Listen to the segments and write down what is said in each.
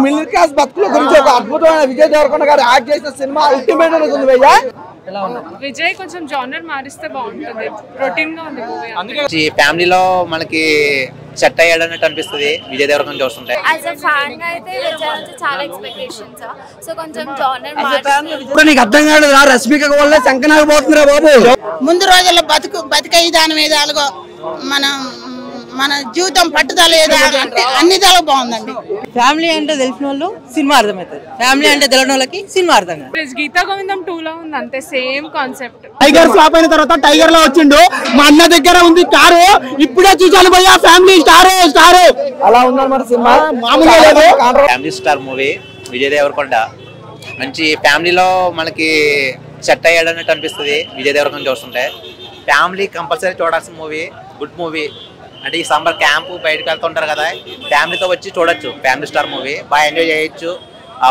Middle class భక్తుల గురించి ఒక అద్భుతమైన విజయ్ దేవరకొండ గారు యాక్ట్ చేసిన సినిమా అల్టిమేట్ ఉంది భయ్యా. విజయ్ కొంచెం జానర్ మారిస్తే బాగుంటుంది, రొటీన్ గా ఉంది మూవీ. ఫ్యామిలీలో మనకి సెట్ అయ్యాడు అన్నట్టు అనిపిస్తుంది విజయ్ దేవరకొండ చూస్తుంటే. యాజ్ ఎ ఫ్యాన్ గా అయితే విజయ్ నుంచి చాలా ఎక్స్పెక్టేషన్స్, సో కొంచెం జానర్ మారిస్తే. నీకు అర్థం కాదు రా, రష్మిక వల్ల శంకనాకు పోతుందిరా బాబు. ముందు రోజుల్లో బతికే విధానం ఏదాలుగో మన జీవితం పట్టుదల ఏదంటే అన్ని దాకా బాగుందండి. ఫ్యామిలీ అంటే తెలిసిన వాళ్ళు సినిమా అర్థమవుతుంది, ఫ్యామిలీ అంటే తెలియని వాళ్ళకి సినిమా అర్థం కాదు. గీతా గోవిందం 2 లో ఉంది అంతే, సేమ్ కాన్సెప్ట్. టైగర్ ఫ్లాప్ అయిన తర్వాత టైగర్ లో వచ్చిండు, మా అన్న దగ్గర ఉంది కారు, ఇప్పుడే చూసాను భయ్యా ఫ్యామిలీ స్టార్ అలా ఉందన్నమాట సినిమా. మామూలుగా లేదు, family star movie Vijay Deverakonda. మంచి ఫ్యామిలీలో మనకి సెట్ అయ్యాడు అన్నట్టు అనిపిస్తుంది విజయ్ దేవరకొండ చూస్తుంటే. ఫ్యామిలీ కంపల్సరీ చూడాల్సిన మూవీ, గుడ్ మూవీ. అంటే ఈ సమ్మర్ క్యాంప్ బయటకు వెళ్తుంటారు కదా, ఫ్యామిలీతో వచ్చి చూడొచ్చు. ఫ్యామిలీ స్టార్ మూవీ బాగా ఎంజాయ్ చేయొచ్చు,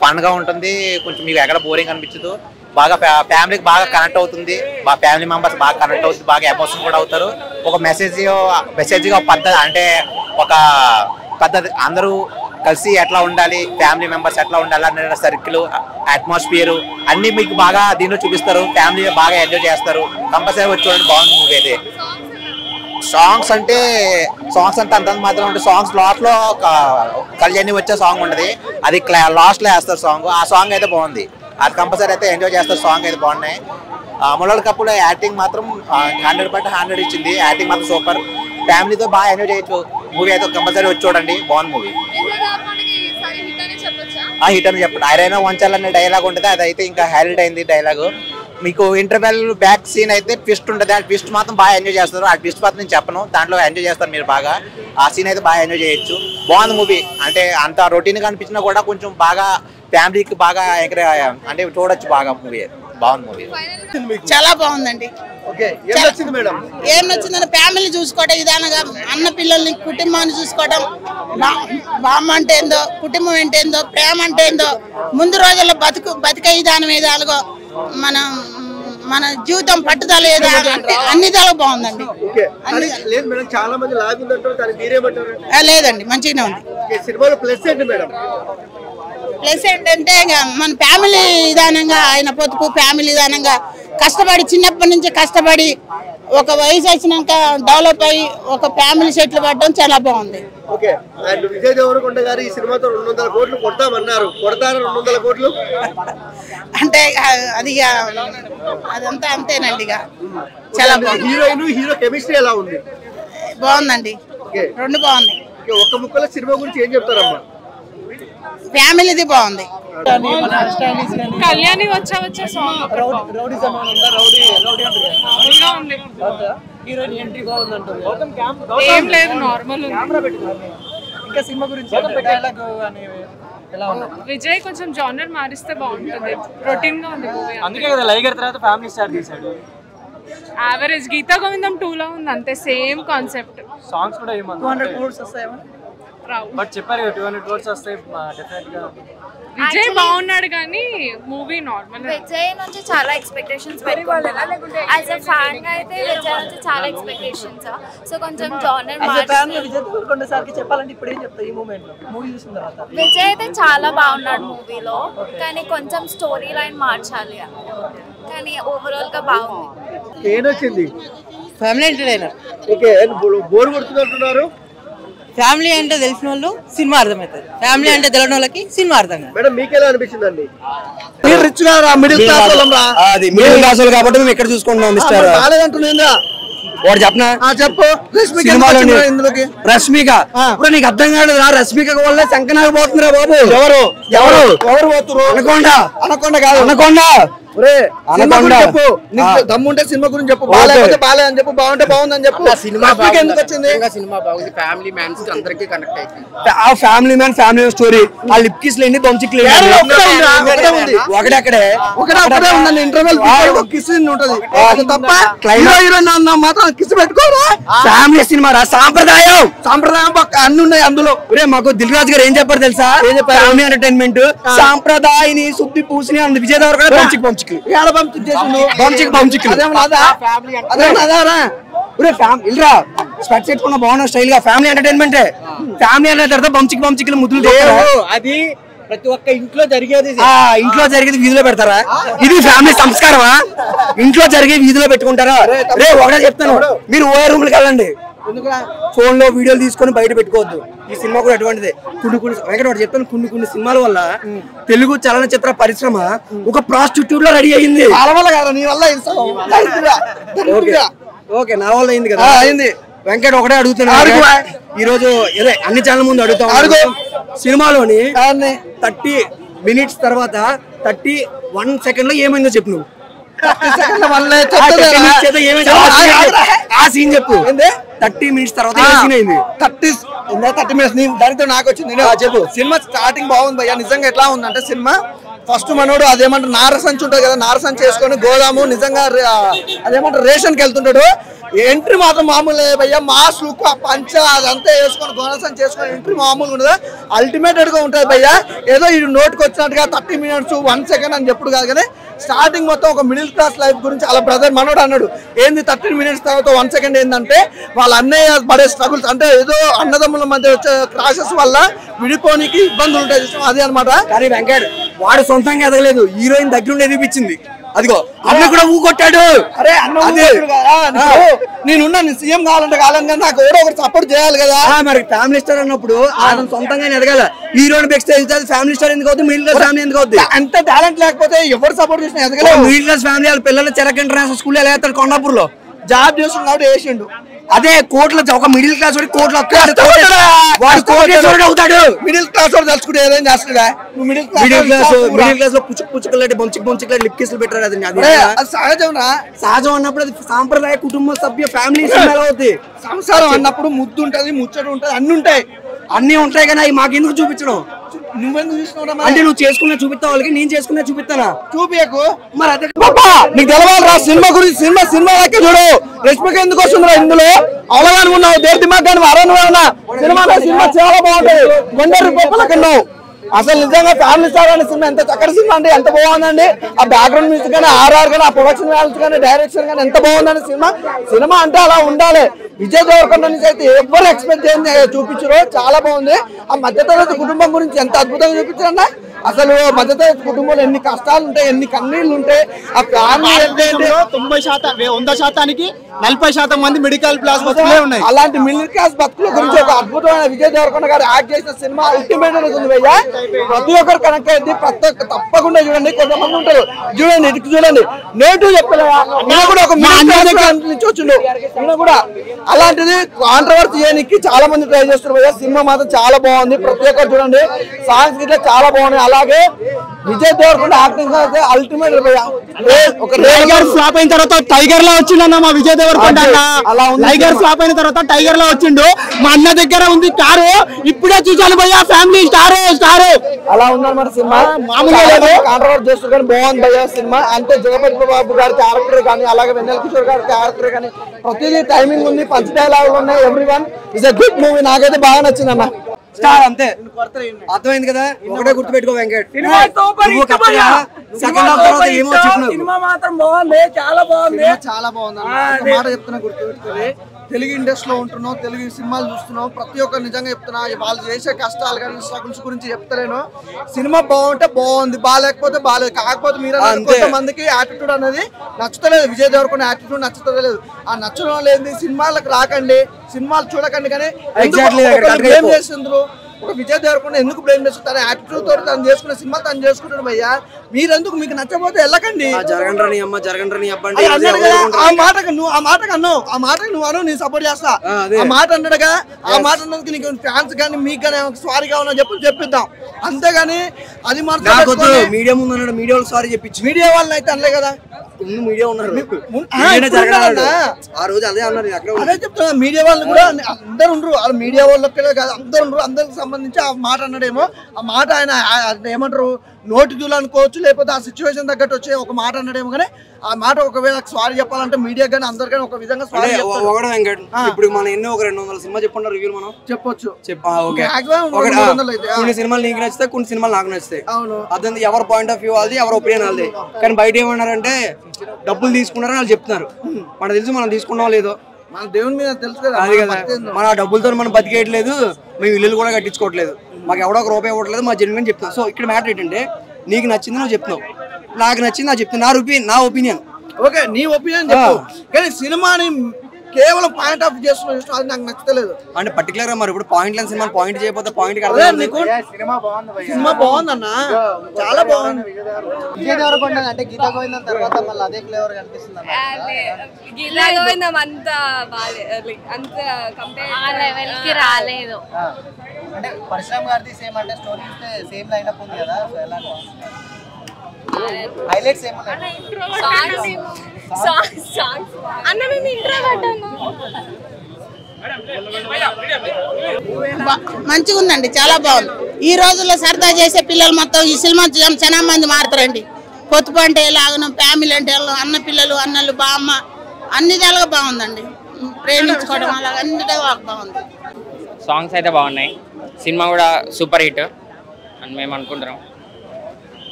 ఫన్గా ఉంటుంది, కొంచెం మీకు ఎక్కడ బోరింగ్ అనిపించదు. బాగా ఫ్యామిలీకి బాగా కనెక్ట్ అవుతుంది, బాగా ఫ్యామిలీ మెంబర్స్ బాగా కనెక్ట్ అవుతుంది, బాగా ఎమోషన్ కూడా అవుతారు. ఒక మెసేజ్గా పద్ధతి అంటే ఒక పద్ధతి, అందరూ కలిసి ఎట్లా ఉండాలి, ఫ్యామిలీ మెంబర్స్ ఎట్లా ఉండాలి అనే సర్కిల్, అట్మాస్ఫియర్ అన్నీ మీకు బాగా దీనిలో చూపిస్తారు. ఫ్యామిలీ బాగా ఎంజాయ్ చేస్తారు, కంపల్సరీ వచ్చి చూడండి, బాగుంది మూవీ అయితే. సాంగ్స్ అంటే అంత మాత్రం ఉంటుంది. సాంగ్స్ లాస్ట్లో కళ్యాణి వచ్చే సాంగ్ ఉంటుంది, అది లాస్ట్లో వేస్తారు సాంగ్. ఆ సాంగ్ అయితే బాగుంది, అది కంపల్సరీ అయితే ఎంజాయ్ చేస్తారు. సాంగ్ అయితే బాగున్నాయి. మురళి కపూర్ యాక్టింగ్ మాత్రం 100/100 ఇచ్చింది, యాక్టింగ్ మాత్రం సూపర్. ఫ్యామిలీతో బాగా ఎంజాయ్ చేయొచ్చు. మూవీ అయితే కంపల్సరీ వచ్చి చూడండి, బాగుంది మూవీ. హిట్ అని చెప్పండి. ఐరైనా వంచాలనే డైలాగ్ ఉంటుంది, అది అయితే ఇంకా హైలైట్ అయింది డైలాగ్. మీకు ఇంటర్వెల్ బ్యాక్ సీన్ అయితే ట్విస్ట్ ఉంటుంది, ఆ ట్విస్ట్ మాత్రం బాగా ఎంజాయ్ చేస్తారు. ఆ ట్విస్ట్ మాత్రం నేను చెప్పను, దాంట్లో ఎంజాయ్ చేస్తారు మీరు బాగా. ఆ సీన్ అయితే బాగా ఎంజాయ్ చేయొచ్చు, బాగుంది మూవీ. అంటే అంత రొటీన్గా అనిపించినా కూడా కొంచెం బాగా ఫ్యామిలీకి బాగా అంటే చూడొచ్చు, బాగా మూవీ, బాగుంది మూవీ. చాలా బాగుందండి. ఏం నచ్చిందని ఫ్యామిలీ చూసుకోవడం విధానంగా, అన్న పిల్లల్ని కుటుంబాన్ని చూసుకోవడం, బామ్మ అంటే ఏందో, కుటుంబం అంటే ఏందో, ప్రేమ అంటే ఏందో, ముందు రోజుల్లో బతికే విధానం ఏదాలుగో మన జీవితం పట్టుదల ఏదంటే అన్ని దాకా బాగుందండి. లేదండి, మంచిగానే ఉంది. ప్లస్ ఏంటంటే మన ఫ్యామిలీ విధానంగా, ఆయన పొదుపు ఫ్యామిలీ విధానంగా కష్టపడి, చిన్నప్పటి నుంచి కష్టపడి ఒక వయసు వచ్చినాక డెవలప్ అయ్యి ఒక ఫ్యామిలీ సెటిల్ పడడం చాలా బాగుంది. విజయ్ దేవరకొండ గారు ఈ సినిమాతో 200 కోట్లు కొడతామన్నారు, కొడతారు 200 కోట్లు అంటే అది అదంతా అంతేనండి. ఇక చాలా హీరోయిన్ హీరో కెమిస్ట్రీ ఎలా ఉంది? బాగుందండి, రెండు బాగుంది. ఒక్క ముక్కలో సినిమా గురించి ఏం చెప్తారమ్మా? ఫ్యామిలీది బాగుంది. కళ్యాణి వచ్చే సాంగ్ ఏం లేదు, నార్మల్. విజయ్ కొంచెం జానర్ మారిస్తే బాగుంటుంది, రొటీన్ గా ఉంది మూవీ. అందుకే కదా లైగర్ తర్వాత ఫ్యామిలీ స్టార్ తీశాడు. యావరేజ్. గీతా గోవిందం 2 లో ఉంది అంతే, సేమ్ కాన్సెప్ట్. సాంగ్స్ కూడా ఏమన్నా 200 crores వస్తాయేమో బట్ చెప్పారు 200 crores వస్తాయి డెఫినెట్ గా. విజయ్ బాగున్నాడు కానీ మూవీ నార్మల్. విజయ్ నుంచి చాలా ఎక్స్పెక్టేషన్స్ పెట్టుకున్నాను. యాజ్ ఎ ఫ్యాన్ గా అయితే విజయ్ నుంచి చాలా ఎక్స్పెక్టేషన్స్, సో కొంచెం జానర్ చెప్పాలంటే ఇప్పుడు ఏం చెప్తా ఈ మూమెంట్ లో మూవీ చూసిన తర్వాత? విజయ్ అయితే చాలా బాగున్నాడు మూవీలో, కానీ కొంచెం స్టోరీ లైన్ మార్చాలి, కానీ ఓవరాల్ గా బాగుంది. ఏనొచ్చింది? Family entertainer. ఓకే, బోర్ కొడుతున్నట్టున్నారు. ఫ్యామిలీ అంటే తెలిసిన వాళ్ళు సినిమా అర్థమవుతుంది, ఫ్యామిలీ అంటే తెలియని వాళ్ళకి సినిమా అర్థం కాదు. మేడం మీకు ఎలా అనిపించిందండి? మీరు రిచ్ గా మిడిల్ క్లాస్ మిడిల్ క్లాస్ కాబట్టి మేము ఇక్కడ చూసుకుంటున్నాం. మిస్టర్ బాలేదంటున్నా వాడు చెప్పనా? చెప్పు. రష్మిక ఇప్పుడు నీకు అర్థం కాదు రా, రష్మిక వల్ల శంకనాకు పోతుందిరా బాబు. ఎవరు ఎవరు ఎవరు పోతున్నారు? అనకొండ కాదు, అనకొండ. చెప్పు, దమ్ముంటే సినిమా గురించి చెప్పు. బాగాలేకపోతే బాలే అని చెప్పు, బాగుంటే బాగుందని చెప్పు. సినిమా ఎందుకు వచ్చింది? సినిమా బాగుంది, ఫ్యామిలీ మ్యాన్స్ అందరికి కనెక్ట్ అయింది. ఆ ఫ్యామిలీ మ్యాన్ ఫ్యామిలీ స్టోరీ, ఆ లిప్ కిస్ లేని బొంచిక్ ఒకటే ఉందండి. ఇంటర్వెల్ కిస్ ఉంటది తప్ప హీరోయిన్ మాత్రం కిస్ పెట్టుకోరా. ఫ్యామిలీ సినిమా రా, సాంప్రదాయం అన్ని ఉన్నాయి అందులో. మాకు దిల్ రాజు గారు ఏం చెప్పారు తెలుసా? ఫ్యామిలీ ఎంటర్టైన్మెంట్ సాంప్రదాయని శుద్ధి పూసిని అంది విజయ్ దేవరకొండ పంచిక్ బాగున్నా స్టైల్ గా. ఫ్యామిలీ ఎంటర్టైన్మెంట్, ఫ్యామిలీ అనే తర్వాత బంచిక్ ముద్దులు. అది ప్రతి ఒక్క ఇంట్లో జరిగేది వీధిలో పెడతారా? ఇది ఫ్యామిలీ సంస్కారమా? ఇంట్లో జరిగే వీధిలో పెట్టుకుంటారా? రే ఒకటే చెప్తాను, మీరు ఓయే రూమ్లకి వెళ్ళండి, ఫోన్ లో వీడియోలు తీసుకొని బయట పెట్టుకోవద్దు. ఈ సినిమా కూడా అటువంటిదే. వెంకట చెప్తాను, కొన్ని సినిమాల వల్ల తెలుగు చలనచిత్ర పరిశ్రమ ఒక ప్రాస్టిట్యూట్ లో రెడీ అయింది. ఓకే, నా వల్ల అయింది కదా. అయింది. వెంకట ఒకటే అడుగుతున్నాడు, ఈ రోజు అన్ని ఛానల్ ముందు అడుగుతాం, సినిమాలోని 30 minutes తర్వాత 31 seconds లో ఏమైందో చెప్పు నువ్వు. ఆ సీన్ చెప్పు. 30 minutes తర్వాత ఏ సీన్ అయింది? 30 minutes దానితో నాకు వచ్చింది చెప్పు. సినిమా స్టార్టింగ్ బాగుంది భయ్యా. నిజంగా ఎట్లా ఉందంటే సినిమా ఫస్ట్ మనోడు అదేమంటారు నారసంచి ఉంటుంది కదా, నారసంచి చేసుకొని గోదాము నిజంగా అదేమంటారు రేషన్కి వెళ్తుంటాడు. ఎంట్రీ మాత్రం మామూలు భయ్యా, మాస్ లుక్ పంచ అదంతా వేసుకొని గోనసంచి చేసుకొని ఎంట్రీ మామూలుగా ఉండదు, అల్టిమేటెడ్ గా ఉంటుంది భయ్యా. ఏదో ఈ నోట్కి వచ్చినట్టుగా 30 minutes 1 second అని చెప్పుడు కాదు కానీ స్టార్టింగ్ మొత్తం ఒక మిడిల్ క్లాస్ లైఫ్ గురించి అలా బ్రదర్ మనోడు అన్నాడు. ఏంది 30 minutes తర్వాత 1 second ఏంటంటే వాళ్ళ అన్నయ్య పడే స్ట్రగుల్స్, అంటే ఏదో అన్నదమ్ముల మధ్య వచ్చే క్రాషెస్ వల్ల విడిపోనికి ఇబ్బందులు ఉంటాయి, అదే అనమాట. కానీ వెంకట్ వాడు సొంతంగా ఎదగలేదు, హీరోయిన్ దగ్గరుండి ఎదిపించింది. అదిగో అన్న కూడా ఊకొట్టాడు. అరే నేనున్నా, సీఎం కావాలంటే కావాలని కానీ నాకు ఎవరో ఒకటి సపోర్ట్ చేయాలి కదా. మరి ఫ్యామిలీ స్టార్ అన్నప్పుడు ఆయన సొంతంగా ఎదగాల. హీరోయిన్ బెక్స్ట్ ఫ్యామిలీ స్టార్ ఎందుకు అవుతుంది, మిడిల్ క్లాస్ ఫ్యామిలీ ఎందుకు అవుతుంది? అంత టాలెంట్ లేకపోతే ఎవరు సపోర్ట్ చేసినా ఎదగలేదు. మిడిల్ క్లాస్ ఫ్యామిలీ వాళ్ళ పిల్లలు చెరక్ ఇంటర్నేషనల్ స్కూల్ ఎలా వేస్తాడు, కొండాపూర్ లో జాబ్ చేస్తున్నాడు, వేసిండు. అదే కోట్ల ఒక మిడిల్ క్లాస్ వాడి కోట్లు అవుతాడు. మిడిల్ క్లాస్ వాడు తలుచుకుంటే ఏదైనా చేస్తాడా? మిడిల్ క్లాస్ లో పుచ్చుకల్లాంటి బొంచికల్లాంటి లిప్ కిస్లు పెట్టాడు. అది సహజం అన్నప్పుడు అది సాంప్రదాయ కుటుంబ సభ్య ఫ్యామిలీ అవుతుంది. సంసారం అన్నప్పుడు ముద్దు ఉంటది, ముచ్చట ఉంటది, అన్ని ఉంటాయి కానీ అవి మాకెందుకు చూపించడం? నువ్వెందుకు చూసినావు అంటే నువ్వు చేసుకున్నా చూపిస్తా వాళ్ళకి, నేను చేసుకున్నా చూపిస్తానా? చూపియకు మరి అదే నీకు తెలవాలరా సినిమా గురించి. సినిమా లెక్క చూడు, రష్మిక ఎందుకు వస్తుందిరా ఇందులో? అవగానుకున్నావు దేవ్ దిమాగ్ కానీ అరవన్నా సినిమా చాలా బాగుంటది. 100 రూపాయల కన్నావు. అసలు నిజంగా ఫ్యామిలీ స్టార్ అనే సినిమా ఎంత చక్కటి సినిమా అండి, ఎంత బాగుందండి. ఆ బ్యాక్గ్రౌండ్ మ్యూజిక్ కానీ, ఆర్ఆర్ కానీ, ఆ ప్రొడక్షన్ వాల్యూస్ కానీ, డైరెక్షన్ కానీ ఎంత బాగుందండి. సినిమా అంటే అలా ఉండాలి. విజయ్ దేవరకొండ నుంచి అయితే ఎవరు ఎక్స్పెక్ట్ చేయండి చూపించారో చాలా బాగుంది. ఆ మధ్యతరగతి కుటుంబం గురించి ఎంత అద్భుతంగా చూపించారన్నా. అసలు మధ్యతరగతి కుటుంబంలో ఎన్ని కష్టాలు ఉంటాయి, ఎన్ని కన్నీళ్లు ఉంటాయి. ఆ ఫ్యామిలీ 100% 40% మంది మిడిల్ క్లాస్ బతుకులే ఉన్నాయి. అలాంటి మిడిల్ క్లాస్ బతుకుల గురించి ఒక అద్భుతమైన విజయ్ దేవరకొండ గారు యాక్ట్ చేసిన సినిమా అల్టిమేట్ ఉంది భయ్యా. ప్రతి ఒక్కరు కనెక్ట్ అయింది, తప్పకుండా చూడండి. కొంతమంది ఉంటారు చూడండి, ఇటు చూడండి, నేటివ్ చెప్పలేదా కూడా ఒక నుంచి వచ్చిండు కూడా. అలాంటిది కాంట్రవర్సీ చేయడానికి చాలా మంది ట్రై చేస్తున్నారు భయ్యా. సినిమా మాత్రం చాలా బాగుంది, ప్రతి ఒక్కరు చూడండి. సాంగ్స్ గిట్లా చాలా బాగున్నాయి. అలాగే విజయ్ దేవరకొండ యాక్టింగ్ అయితే అల్టిమేట్ భయ్యా. ఒక టైగర్ ఫ్లాప్ అయిన తర్వాత టైగర్ లా వచ్చిండన్న మా విజయ్ దేవరకొండ. టైగర్ ఫ్లాప్ అయిన తర్వాత టైగర్ లా వచ్చిండు. మా అన్న దగ్గర ఉంది కారు, ఇప్పుడే చూసాను భయ్యా. ఫ్యామిలీ స్టార్ అలా ఉందన్నమాట సినిమా. మామూలుగా కాంట్రవర్సీ చేస్తారు కానీ బాగుంది భయ్యా సినిమా. అంటే జగపతి బాబు గారి క్యారెక్టర్ కానీ, అలాగే వెన్నెల కిషోర్ గారి క్యారెక్టర్ కానీ ప్రతిదీ టైమింగ్ ఉంది, పంచ్ డైలాగులు ఉన్నాయి. Everyone is a good movie. నాకైతే బాగా నచ్చింది అన్న. స్టార్ అంతే, అర్థమైంది కదా. ఒకటే గుర్తుపెట్టుకో వెంకట్, సెకండ్ హాఫ్ తర్వాత ఏమో చెప్పిన సినిమా మాత్రం బాగుంది, చాలా బాగుంది, చాలా బాగుంది. మాట చెప్తున్నా గుర్తుపెట్టుకోవాలి. తెలుగు ఇండస్ట్రీలో ఉంటున్నావు, తెలుగు సినిమాలు చూస్తున్నావు, ప్రతి ఒక్కరు నిజంగా చెప్తున్నా. వాళ్ళు చేసే కష్టాలు కానీ స్ట్రగుల్స్ గురించి చెప్తలేను. సినిమా బాగుంటే బాగుంది, బాగాలేకపోతే బాగాలేదు. కాకపోతే మీరు కొంతమందికి యాటిట్యూడ్ అనేది నచ్చుతలేదు. విజయ్ దేవరకొండ యాటిట్యూడ్ నచ్చుతలేదు. ఆ నచ్చడం లేదు. సినిమాలకు రాకండి, సినిమాలు చూడకండి. కానీ బ్లేమ్ చేసిండ్రు. ఒక విజయ్ దేవరకొండ ఎందుకు బ్లేమ్ చేస్తారు? తన యాటిట్యూడ్ తోటి తను చేసుకున్న సినిమా తను చేసుకుంటాడు భయ్యా. మీరెందుకు మీకు నచ్చకపోతే వెళ్ళకండి. జరగండి అమ్మ, జరగండి అబ్బండి. ఆ మాటకు నువ్వు అను, నేను సపోర్ట్ చేస్తా. ఆ మాట అన్నాడుగా, ఆ మాట అన్నందుకు నీకు ఫ్యాన్స్ కానీ మీకు కానీ సారీ కావాలని చెప్పిద్దాం. అంతేగాని అది మాత్రం మీడియా ముందు అన్నాడు, మీడియా వాళ్ళు సారీ చెప్పించి మీడియా వాళ్ళని అయితే అనలే కదా. మీడియా ఉన్నారు ఆ రోజు, అదే అన్నారు. అదే చెప్తున్నా, మీడియా వాళ్ళు కూడా అందరు ఉండరు. మీడియా వాళ్ళకి కాదు, అందరు ఉండరు. అందరికి సంబంధించి ఆ మాట అన్నాడేమో. ఆ మాట ఆయన ఏమంటారు, నోటి దూలు అనుకోవచ్చు, లేకపోతే ఆ సిచ్యువేషన్ తగ్గట్టు వచ్చే ఒక మాట అన్నాడేమో. కానీ ఆ మాట ఒకవేళ సారీ చెప్పాలంటే మీడియా కానీ అందరికీ ఒక విధంగా సారీ వెంకట్. ఇప్పుడు మనం ఎన్నో ఒక 200 సినిమా చెప్పుకున్న రివ్యూలు మనం చెప్పొచ్చు. కొన్ని సినిమాలు నీకు నచ్చుతాయి, కొన్ని సినిమాలు నాకు నచ్చుతాయి. అవును, అదే ఎవరి పాయింట్ ఆఫ్ వ్యూ వాళ్ళది, ఎవరి ఒపీనియన్ వాళ్ళది. కానీ బయట ఏమన్నారంటే డబ్బులు తీసుకున్నారని వాళ్ళు చెప్తున్నారు. మనకు తెలుసు మనం తీసుకున్నాం లేదో, మన దేవుని మీద తెలుసు కదా. అది కదా, మన డబ్బులతో మనం బతికేయట్లేదు, మేము ఇల్లు కూడా కట్టించుకోవట్లేదు. మాకు ఎవడో ఒక రూపాయి ఇవ్వట్లేదు, మా జెన్యున్ చెప్తాం. సో ఇక్కడ మ్యాటర్ ఏంటంటే నీకు నచ్చింది నువ్వు చెప్తున్నావు, నాకు నచ్చింది నాకు చెప్తున్నా. నా ఒపీనియన్. ఓకే, నీ ఒపీనియన్ చెప్పు. కానీ సినిమాని కేవలం పాయింట్ ఆఫ్ చేస్తున్నావు, అది నాకు నచ్చలేదు. అంటే పర్టికులర్ గా మరి ఇప్పుడు పాయింట్ లేని సినిమా పాయింట్ చేయకపోతే పాయింట్ సినిమా బాగుందన్న, చాలా బాగుంది. విజయ్ దేవరకొండ అంటే గీతా గోవిందం తర్వాత మళ్ళీ అదే ఫ్లేవర్ కనిపిస్తుంది. గీతా గోవిందం అంత అంత లెవెల్ కి రాలేదు. అంటే పరశురామ్ గారిది సేమ్, అంటే స్టోరీ ఇస్తే సేమ్ లైన్ అప్ ఉంది కదా, సో ఎలా హైలైట్స్ మంచిగా ఉందండి, చాలా బాగుంది. ఈ రోజుల్లో సరదా చేసే పిల్లలు మొత్తం ఈ సినిమా చాలా మంది మారుతారండి. పొత్తుపు అంటే ఎలాగను, ఫ్యామిలీ అంటే అన్న పిల్లలు, అన్నలు, బామ్మ, అన్ని విధాలుగా బాగుందండి. ప్రేమించుకోవడం అలా అన్నిటిగా బాగుంది. సాంగ్స్ అయితే బాగున్నాయి, సినిమా కూడా సూపర్ హిట్ అని మేము అనుకుంటున్నాం.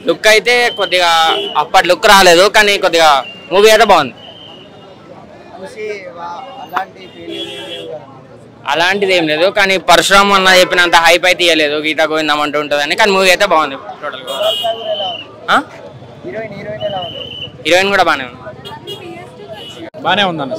లుక్ అయితే కొద్దిగా అప్పటి లుక్ రాలేదు, కానీ కొద్దిగా మూవీ అయితే బాగుంది. అలాంటిది ఏం లేదు, కానీ పరశురామ్ అన్న చెప్పినంత హైప్ అయితే ఇవ్వలేదు. గీతా గోవిందం అంటూ ఉంటుందని, కానీ మూవీ అయితే బాగుంది. టోటల్ హీరోయిన్ కూడా బాగానే ఉంది. బాగానే ఉందన్న.